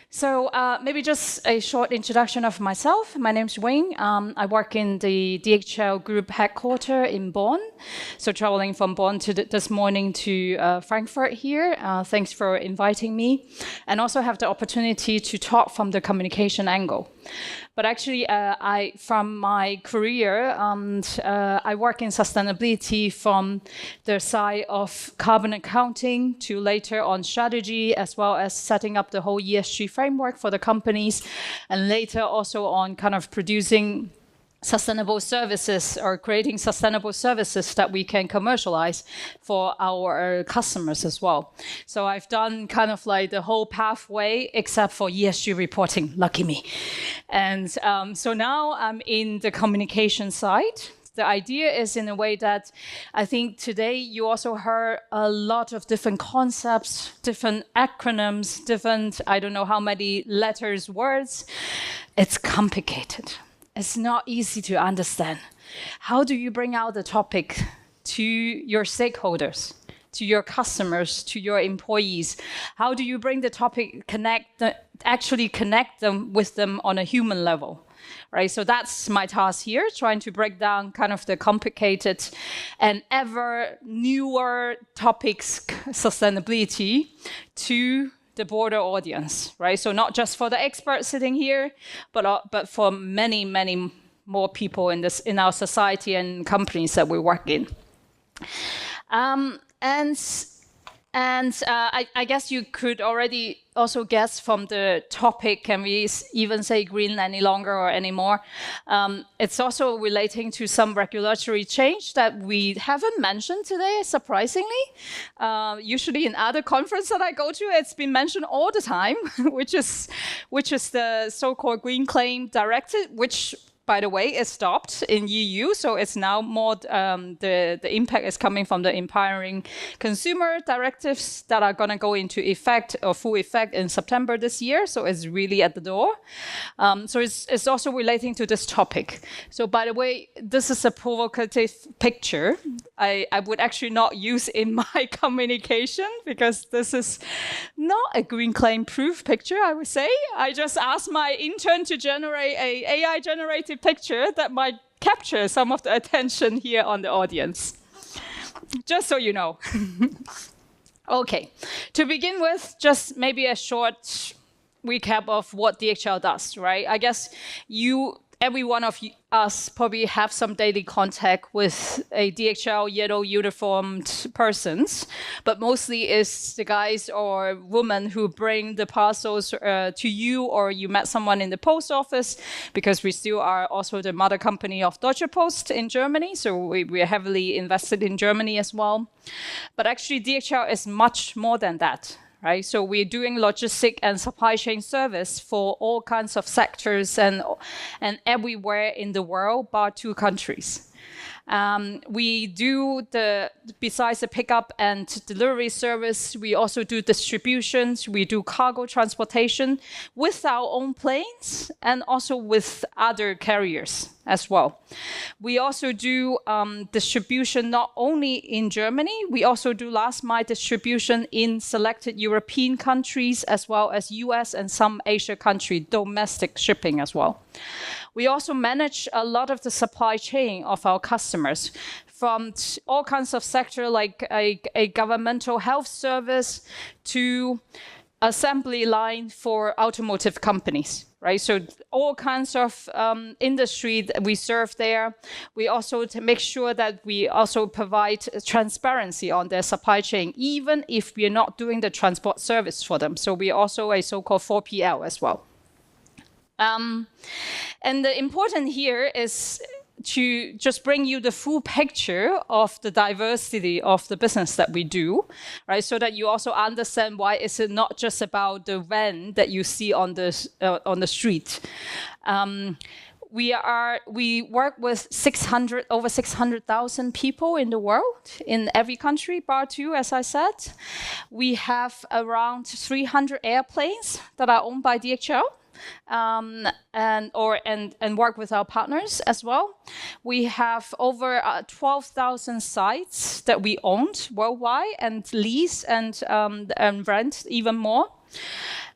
So maybe just a short introduction of myself. My name's Wing. I work in the DHL group headquarters in Bonn. So traveling from Bonn to this morning to Frankfurt here. Thanks for inviting me. And also have the opportunity to talk from the communication angle. But actually, from my career, I work in sustainability from the side of carbon accounting to later on strategy, as well as setting up the whole ESG framework for the companies, and later also on kind of producing sustainable services or creating sustainable services that we can commercialize for our customers as well. So I've done kind of like the whole pathway except for ESG reporting, lucky me. And so now I'm in the communication side. The idea is in a way that I think today you also heard a lot of different concepts, different acronyms, different, I don't know how many letters, words. It's complicated. It's not easy to understand. How do you bring out the topic to your stakeholders, to your customers, to your employees? How do you bring the topic, actually connect them with them on a human level? Right, so that's my task here, trying to break down kind of the complicated and ever newer topics, sustainability, to the broader audience, right? So not just for the experts sitting here, but for many, many more people in our society and companies that we work in. I guess you could already also guess from the topic, can we even say green any longer or anymore? It's also relating to some regulatory change that we haven't mentioned today, surprisingly. Usually in other conferences that I go to, it's been mentioned all the time, which is the so-called Green Claim Directive, which, by the way, is stopped in EU, so it's now more the impact is coming from the empowering consumer directives that are going to go into effect or full effect in September this year. So it's really at the door. So it's also relating to this topic. So by the way, this is a provocative picture. I would actually not use in my communication because this is not a green claim proof picture, I would say. I just asked my intern to generate a AI generated picture that might capture some of the attention here on the audience. Just so you know. Okay, to begin with, just maybe a short recap of what DHL does, right? I guess every one of us probably have some daily contact with a DHL yellow uniformed persons, but mostly it's the guys or women who bring the parcels to you, or you met someone in the post office, because we still are also the mother company of Deutsche Post in Germany, so we are heavily invested in Germany as well. But actually DHL is much more than that. Right, so we're doing logistic and supply chain service for all kinds of sectors and everywhere in the world, bar 2 countries. We do besides the pickup and delivery service, we also do distributions, we do cargo transportation with our own planes and also with other carriers as well. We also do distribution not only in Germany, we also do last mile distribution in selected European countries as well as US and some Asia country, domestic shipping as well. We also manage a lot of the supply chain of our customers from all kinds of sector like a governmental health service to assembly line for automotive companies, right? So all kinds of industry that we serve there. We also to make sure that we also provide transparency on their supply chain, even if we are not doing the transport service for them. So we are also a so-called 4PL as well. And the important here is to just bring you the full picture of the diversity of the business that we do, right? So that you also understand why is it not just about the van that you see on the street. We work with over 600,000 people in the world, in every country, bar 2, as I said. We have around 300 airplanes that are owned by DHL. And work with our partners as well. We have over 12,000 sites that we own worldwide and lease and rent even more.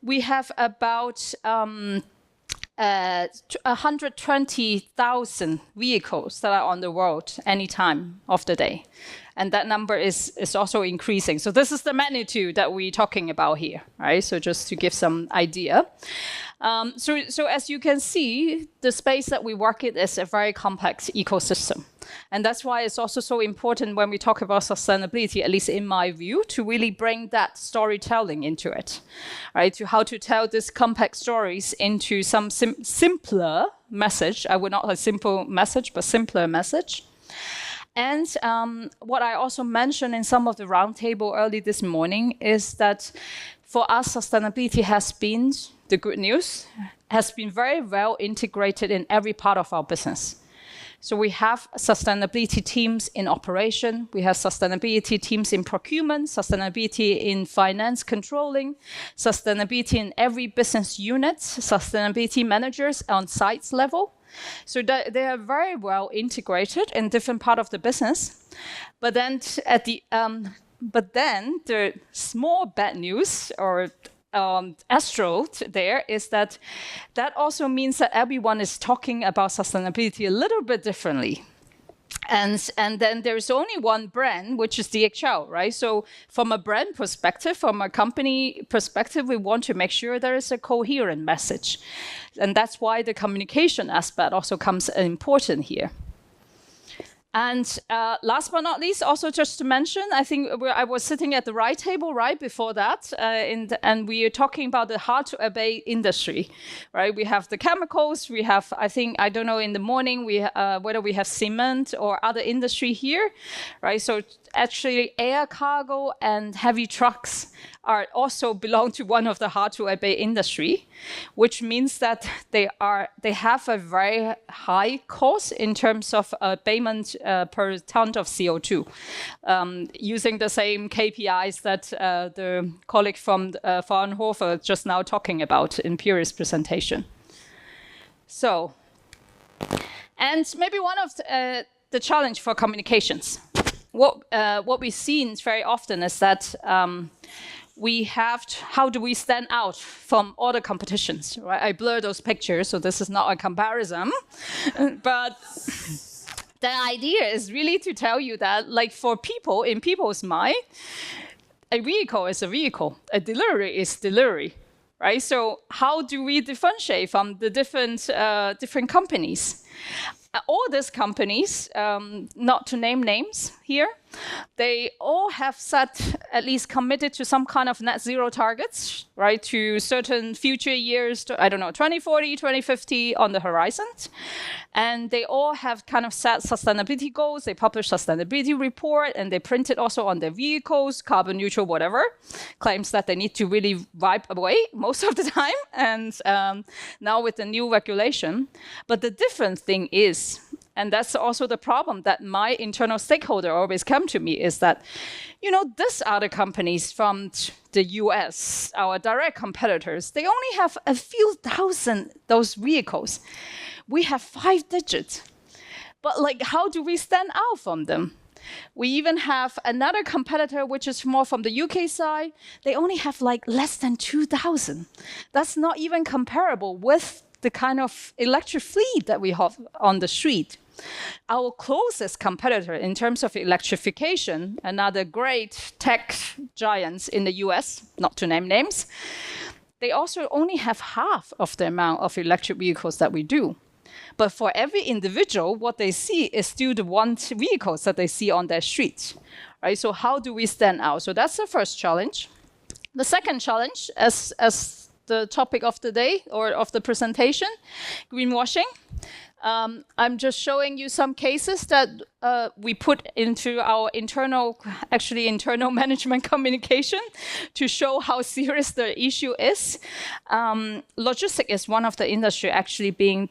we have about 120,000 vehicles that are on the road any time of the day. And that number is also increasing. So this is the magnitude that we're talking about here, right? So just to give some idea. So as you can see, the space that we work in is a very complex ecosystem. And that's why it's also so important when we talk about sustainability, at least in my view, to really bring that storytelling into it, right? To how to tell these complex stories into some simpler message. I would not a simple message, but simpler message. And what I also mentioned in some of the roundtable early this morning is that for us, sustainability has been, the good news, has been very well integrated in every part of our business. So we have sustainability teams in operation, we have sustainability teams in procurement, sustainability in finance controlling, sustainability in every business unit, sustainability managers on sites level. So they are very well integrated in different part of the business. But then the small bad news or asterisk there is that also means that everyone is talking about sustainability a little bit differently. And then there's only one brand, which is DHL, right? So from a brand perspective, from a company perspective, we want to make sure there is a coherent message. And that's why the communication aspect also comes important here. And last but not least, also just to mention, I think I was sitting at the right table right before that, and we are talking about the hard-to-abate industry, right? We have the chemicals, we have, I don't know, in the morning, whether we have cement or other industry here, right? So actually air cargo and heavy trucks are also belong to one of the hard-to-abate industry, which means that they have a very high cost in terms of payment per ton of CO2, using the same KPIs that the colleague from Fraunhofer just now talking about in Piri's presentation. So, and maybe one of the challenge for communications. What we've seen very often is that we have how do we stand out from other competitions, right? I blur those pictures, so this is not a comparison, but the idea is really to tell you that, like, for people, in people's mind, a vehicle is a vehicle, a delivery is delivery, right? So how do we differentiate from the different companies? All these companies, not to name names here, they all have set, at least committed to some kind of net zero targets, right, to certain future years, to, I don't know, 2040, 2050 on the horizon. And they all have kind of set sustainability goals. They publish sustainability report, and they print it also on their vehicles, carbon neutral, whatever, claims that they need to really wipe away most of the time. And now with the new regulation. But the different thing is, and that's also the problem that my internal stakeholder always come to me, is that, you know, these other companies from the US, our direct competitors, they only have a few thousand those vehicles. We have 5 digits. But like, how do we stand out from them? We even have another competitor, which is more from the UK side. They only have like less than 2,000. That's not even comparable with the kind of electric fleet that we have on the street. Our closest competitor in terms of electrification, another great tech giants in the US, not to name names, they also only have half of the amount of electric vehicles that we do. But for every individual, what they see is still the one vehicles that they see on their streets, right? So how do we stand out? So that's the first challenge. The second challenge, as the topic of the day or of the presentation, greenwashing. I'm just showing you some cases that we put into our internal management communication to show how serious the issue is. Logistics is one of the industry actually being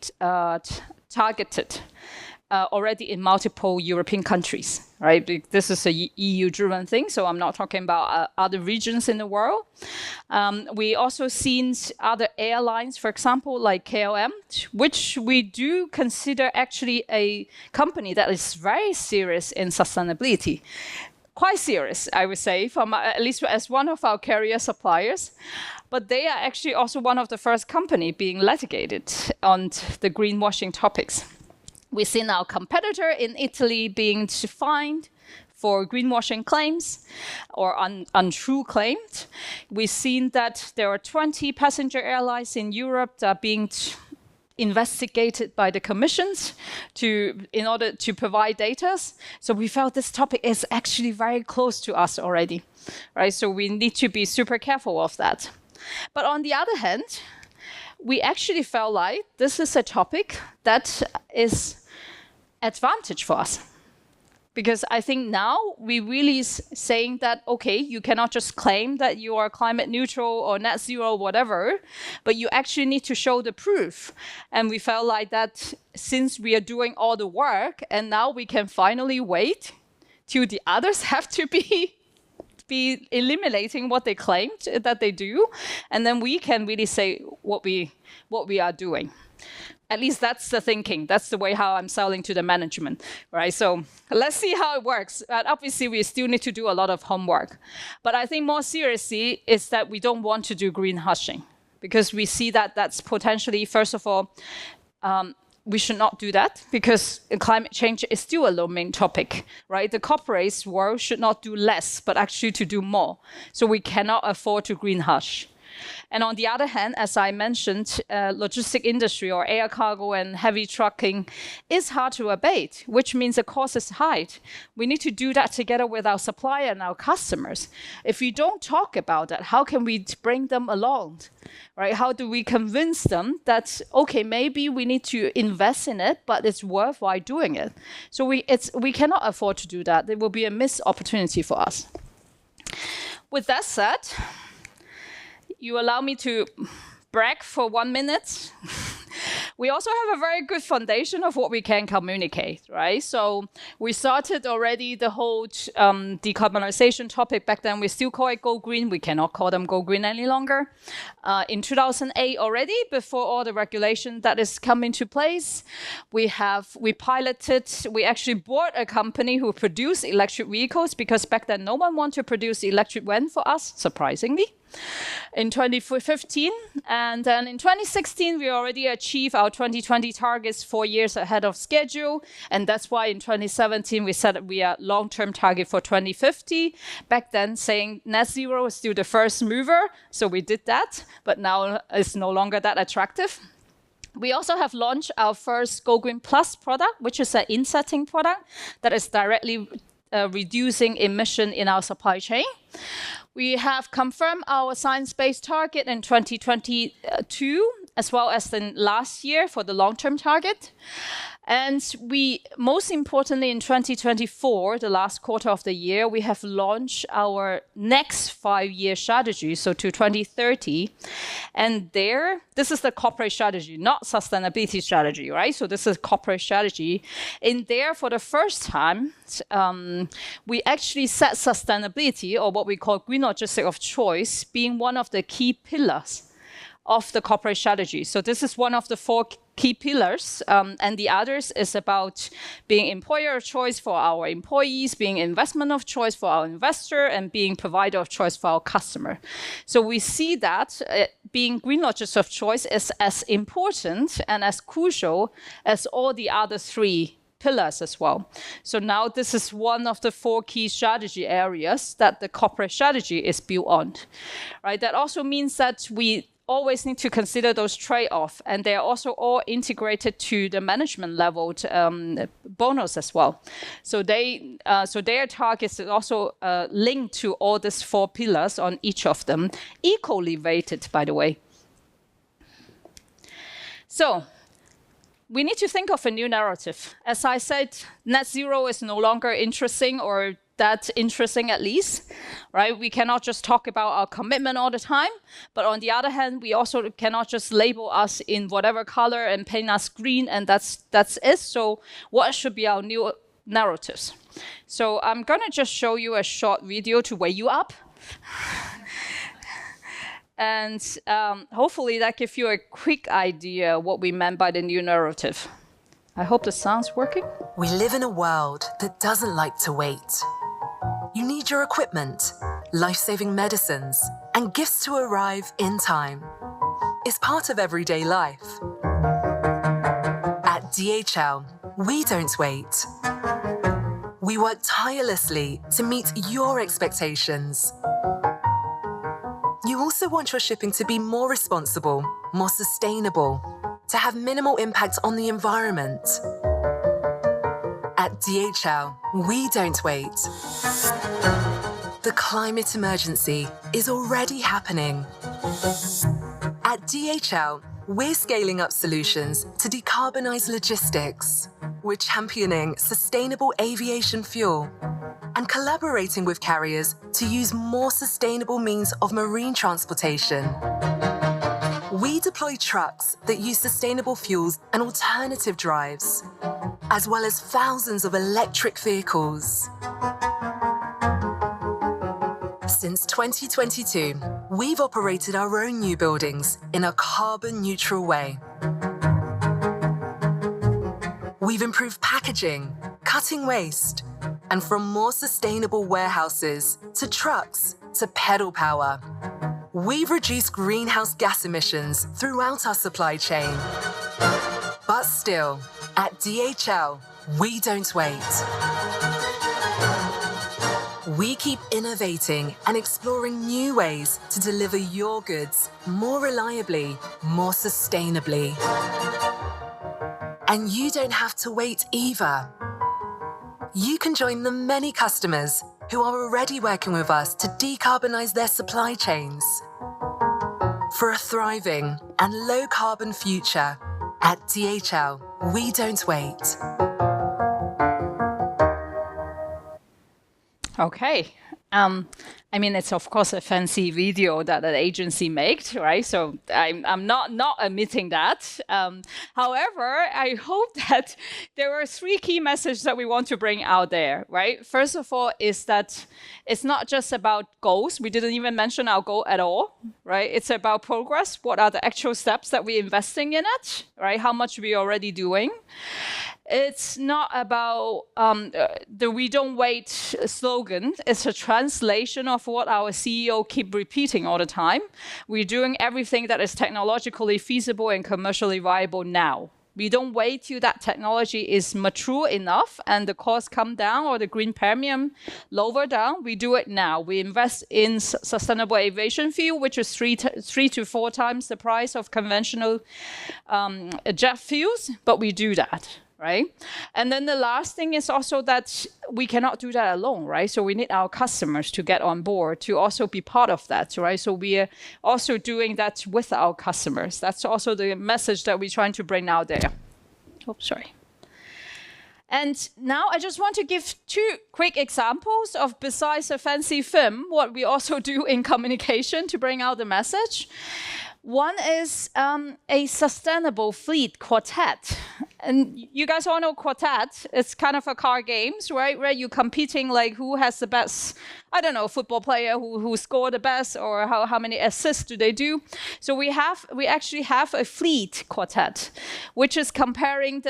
targeted already in multiple European countries, right? This is a EU-driven thing, so I'm not talking about other regions in the world. We also seen other airlines, for example, like KLM, which we do consider actually a company that is very serious in sustainability. Quite serious, I would say, from at least as one of our carrier suppliers. but they are actually also one of the first company being litigated on the greenwashing topics. We've seen our competitor in Italy being fined for greenwashing claims or untrue claims. We've seen that there are 20 passenger airlines in Europe that are being investigated by the commissions in order to provide data. So we felt this topic is actually very close to us already, right? So we need to be super careful of that. But on the other hand, we actually felt like this is a topic that is advantage for us. Because I think now we really saying that, okay, you cannot just claim that you are climate neutral or net zero, whatever, but you actually need to show the proof. And we felt like that since we are doing all the work and now we can finally wait till the others have to be eliminating what they claimed that they do. And then we can really say what we are doing. At least that's the thinking. That's the way how I'm selling to the management, right? So let's see how it works. But obviously, we still need to do a lot of homework. But I think more seriously is that we don't want to do green hushing because we see that that's potentially, first of all, we should not do that because climate change is still a low main topic, right? The corporate world should not do less, but actually to do more. So we cannot afford to green hush. And on the other hand, as I mentioned, logistic industry or air cargo and heavy trucking is hard to abate, which means the cost is high. We need to do that together with our supplier and our customers. If we don't talk about that, how can we bring them along, right? How do we convince them that, okay, maybe we need to invest in it, but it's worthwhile doing it. So we cannot afford to do that. There will be a missed opportunity for us. With that said, you allow me to brag for 1 minute. We also have a very good foundation of what we can communicate, right? So we started already the whole decarbonization topic. Back then, we still call it Go Green. We cannot call them Go Green any longer. In 2008 already, before all the regulation that is come into place, we piloted, we actually bought a company who produced electric vehicles because back then no one wanted to produce electric van for us, surprisingly. In 2015, and then in 2016, we already achieved our 2020 targets 4 years ahead of schedule, and that's why in 2017 we said we are long-term target for 2050. Back then, saying net zero is still the first mover, so we did that, but now it's no longer that attractive. We also have launched our first Go Green Plus product, which is an insetting product that is directly reducing emission in our supply chain. We have confirmed our science-based target in 2022, as well as in last year for the long-term target. And we, most importantly, in 2024, the last quarter of the year, we have launched our next 5-year strategy, so to 2030. And there, this is the corporate strategy, not sustainability strategy, right? So this is corporate strategy. In there, for the first time, we actually set sustainability, or what we call green logistics of choice, being one of the key pillars of the corporate strategy. So this is one of the 4 key pillars, and the others is about being employer of choice for our employees, being investment of choice for our investor, and being provider of choice for our customer. So we see that being green logistics of choice is as important and as crucial as all the other 3 pillars as well. So now this is one of the 4 key strategy areas that the corporate strategy is built on, right? That also means that we always need to consider those trade-offs, and they are also all integrated to the management level bonus as well. So their targets is also linked to all these 4 pillars on each of them, equally weighted, by the way. So we need to think of a new narrative. As I said, net zero is no longer interesting, or that interesting at least, right? We cannot just talk about our commitment all the time, but on the other hand, we also cannot just label us in whatever color and paint us green, and that's it. So what should be our new narratives? So I'm gonna just show you a short video to wake you up. And hopefully that gives you a quick idea what we meant by the new narrative. I hope the sound's working. We live in a world that doesn't like to wait. You need your equipment, life-saving medicines, and gifts to arrive in time is part of everyday life. At DHL, we don't wait. We work tirelessly to meet your expectations. You also want your shipping to be more responsible, more sustainable, to have minimal impact on the environment. At DHL, we don't wait. The climate emergency is already happening. At DHL, we're scaling up solutions to decarbonize logistics. We're championing sustainable aviation fuel and collaborating with carriers to use more sustainable means of marine transportation. We deploy trucks that use sustainable fuels and alternative drives, as well as thousands of electric vehicles. Since 2022, we've operated our own new buildings in a carbon-neutral way. We've improved packaging, cutting waste, and from more sustainable warehouses to trucks to pedal power. We've reduced greenhouse gas emissions throughout our supply chain. But still, at DHL, we don't wait. We keep innovating and exploring new ways to deliver your goods more reliably, more sustainably. And you don't have to wait either. You can join the many customers who are already working with us to decarbonize their supply chains. For a thriving and low-carbon future, at DHL, we don't wait. Okay. I mean, it's of course a fancy video that an agency made, right? So I'm not admitting that. However, I hope that there are three key messages that we want to bring out there, right? First of all, is that it's not just about goals. We didn't even mention our goal at all, right? It's about progress. What are the actual steps that we're investing in it, right? How much we're already doing. It's not about the "we don't wait" slogan. It's a translation of what our CEO keep repeating all the time. We're doing everything that is technologically feasible and commercially viable now. We don't wait till that technology is mature enough and the cost come down or the green premium lower down. We do it now. We invest in sustainable aviation fuel, which is three to four times the price of conventional jet fuels, but we do that. Right? And then the last thing is also that we cannot do that alone, right? So we need our customers to get on board to also be part of that, right? So we are also doing that with our customers. That's also the message that we're trying to bring out there. Oh, sorry. And now I just want to give two quick examples of, besides a fancy film, what we also do in communication to bring out the message. One is a sustainable fleet quartet. And you guys all know quartet. It's kind of a car games, right? Where you're competing like who has the best, I don't know, football player who scored the best or how many assists do they do. So we actually have a fleet quartet, which is comparing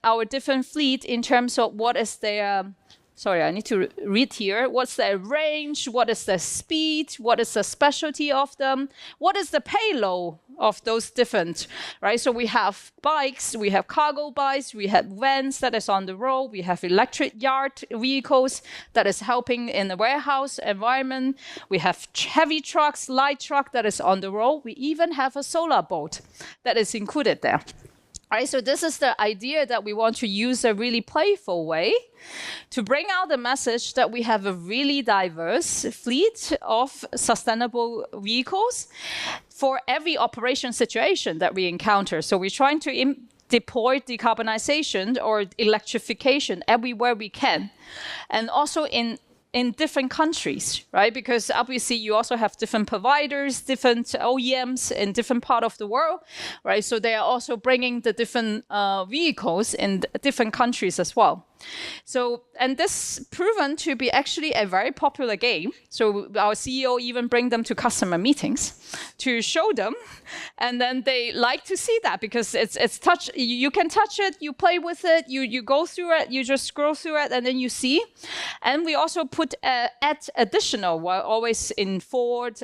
our different fleet in terms of what is their sorry, I need to read here. What's their range? What is their speed? What is the specialty of them? What is the payload of those different, right? So we have bikes, we have cargo bikes, we have vans that is on the road, we have electric yard vehicles that is helping in the warehouse environment. We have heavy trucks, light truck that is on the road. We even have a solar boat that is included there. All right, so this is the idea that we want to use a really playful way to bring out the message that we have a really diverse fleet of sustainable vehicles for every operation situation that we encounter. So we're trying to deploy decarbonization or electrification everywhere we can. And also in different countries, right? Because obviously you also have different providers, different OEMs in different part of the world, right? So they are also bringing the different vehicles in different countries as well. So, and this proven to be actually a very popular game. So our CEO even bring them to customer meetings to show them. And then they like to see that because it's touch. You can touch it, you play with it, you go through it, you just scroll through it, and then you see. And we also put add additional, well, always in forward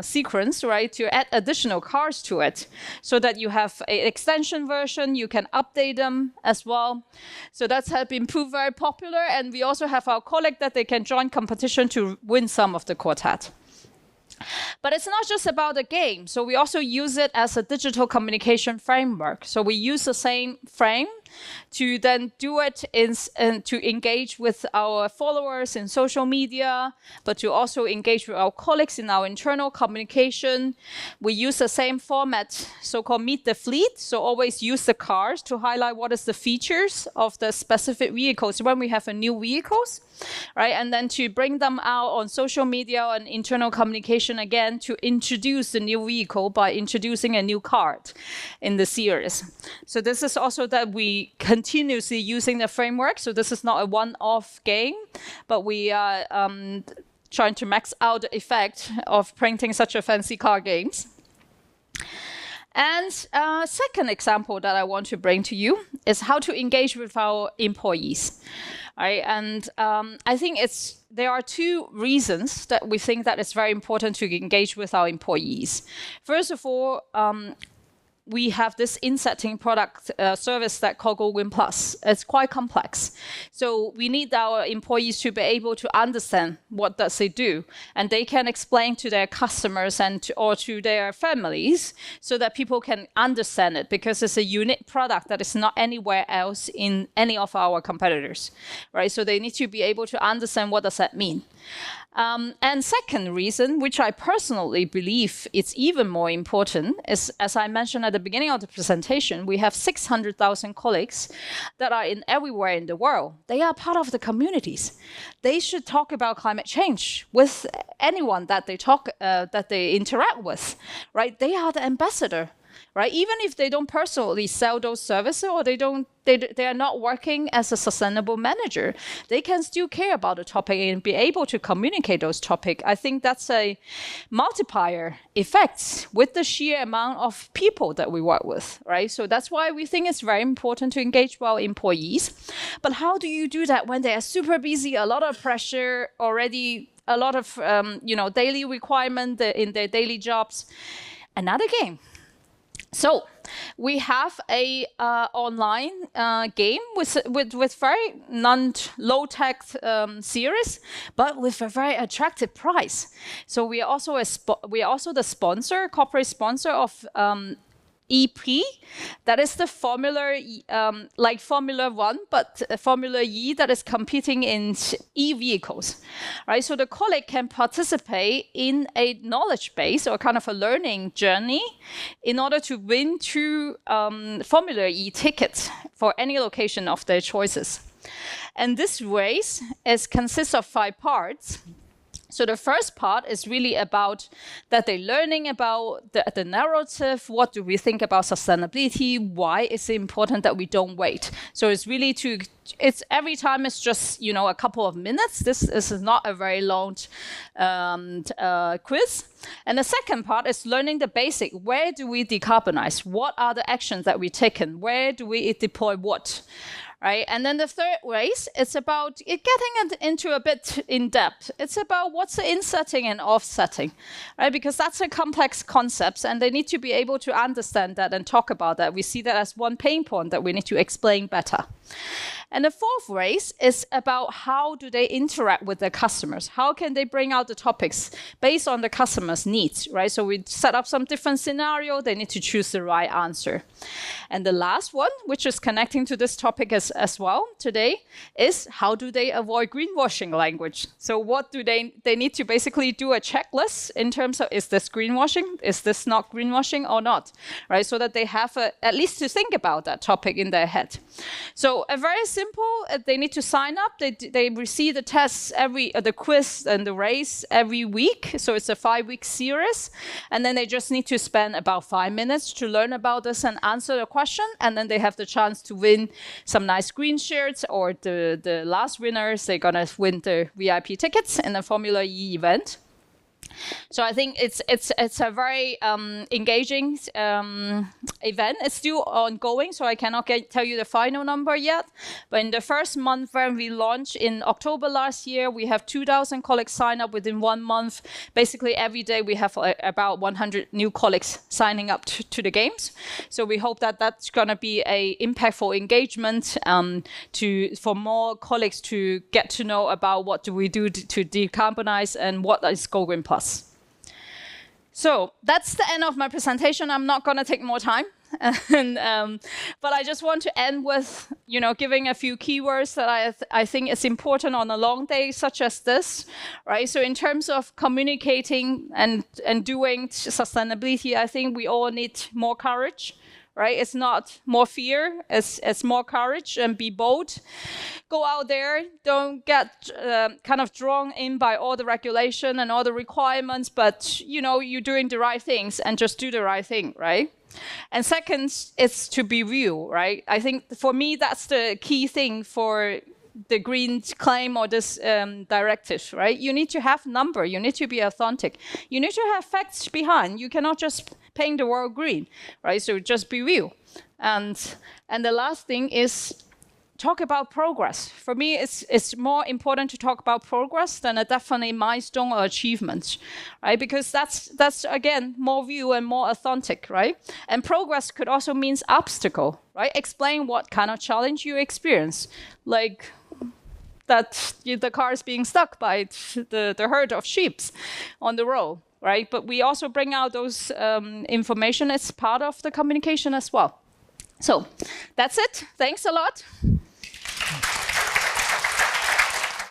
sequence, right, to add additional cars to it, so that you have an extension version. You can update them as well. So that's been proved very popular. And we also have our colleague that they can join competition to win some of the quartet. But it's not just about a game. So we also use it as a digital communication framework. So we use the same frame to then do it to engage with our followers in social media, but to also engage with our colleagues in our internal communication. We use the same format, so-called Meet the Fleet. So always use the cars to highlight what is the features of the specific vehicles when we have a new vehicles, right? And then to bring them out on social media and internal communication again to introduce the new vehicle by introducing a new card in the series. So this is also that we continuously using the framework. So this is not a one-off game, but we are trying to max out the effect of printing such a fancy car games. And second example that I want to bring to you is how to engage with our employees. Right? And I think there are two reasons that we think that it's very important to engage with our employees. First of all, we have this insetting product service that called GoWin Plus. It's quite complex. So we need our employees to be able to understand what does they do. And they can explain to their customers or to their families so that people can understand it, because it's a unique product that is not anywhere else in any of our competitors, right? So they need to be able to understand what does that mean. And second reason, which I personally believe it's even more important, is, as I mentioned at the beginning of the presentation, we have 600,000 colleagues that are everywhere in the world. They are part of the communities. They should talk about climate change with anyone that they interact with, right? They are the ambassador. Right? Even if they don't personally sell those services, or they are not working as a sustainable manager, they can still care about the topic and be able to communicate those topics. I think that's a multiplier effect with the sheer amount of people that we work with, right? So that's why we think it's very important to engage with our employees. But how do you do that when they are super busy, a lot of pressure already, a lot of daily requirement in their daily jobs? Another game. So we have a online game with very low-tech series, but with a very attractive price. So we are also the corporate sponsor of EP, that is the Formula, like Formula One, but Formula E that is competing in e-vehicles, right? So the colleague can participate in a knowledge base or kind of a learning journey in order to win 2 Formula E tickets for any location of their choices. And this race consists of 5 parts. So the first part is really about that they're learning about the narrative. What do we think about sustainability? Why is it important that we don't wait? So it's really it's every time it's just, a couple of minutes. This is not a very long quiz. And the second part is learning the basic. Where do we decarbonize? What are the actions that we've taken? Where do we deploy what? Right? And then the third race, it's about getting into a bit in depth. It's about what's the insetting and offsetting, right? Because that's a complex concept, and they need to be able to understand that and talk about that. We see that as one pain point that we need to explain better. And the fourth race is about how do they interact with their customers? How can they bring out the topics based on the customer's needs, right? So we set up some different scenario. They need to choose the right answer. And the last one, which is connecting to this topic as well today, is how do they avoid greenwashing language? So what do they need to basically do a checklist in terms of, is this greenwashing? Is this not greenwashing or not, right? So that they have at least to think about that topic in their head. So a very simple simple. They need to sign up. They receive the tests the quiz and the race every week. So it's a 5-week series. And then they just need to spend about 5 minutes to learn about this and answer the question. And then they have the chance to win some nice green shirts, or the last winners, they're going to win the VIP tickets in the Formula E event. So I think it's a very engaging event. It's still ongoing, so I cannot tell you the final number yet. But in the first month when we launched in October last year, we have 2,000 colleagues sign up within 1 month. Basically, every day we have about 100 new colleagues signing up to the games. So we hope that that's going to be a impactful engagement for more colleagues to get to know about what do we do to decarbonize and what is Go Green Plus. So that's the end of my presentation. I'm not going to take more time. But I just want to end with, giving a few keywords that I think is important on a long day such as this, right? So in terms of communicating and doing sustainability, I think we all need more courage. Right? It's not more fear, it's more courage, and be bold. Go out there, don't get kind of drawn in by all the regulation and all the requirements, but you're doing the right things, and just do the right thing, right? And second, it's to be real, right? I think for me, that's the key thing for the green claim or this directive, right? You need to have number, you need to be authentic, you need to have facts behind. You cannot just paint the world green, right? So just be real. And the last thing is talk about progress. For me, it's more important to talk about progress than a definite milestone or achievement, right? Because that's again more real and more authentic, right? And progress could also mean obstacle, right? Explain what kind of challenge you experience, like that the car is being stuck by the herd of sheep on the road, right? But we also bring out those information as part of the communication as well. So that's it. Thanks a lot.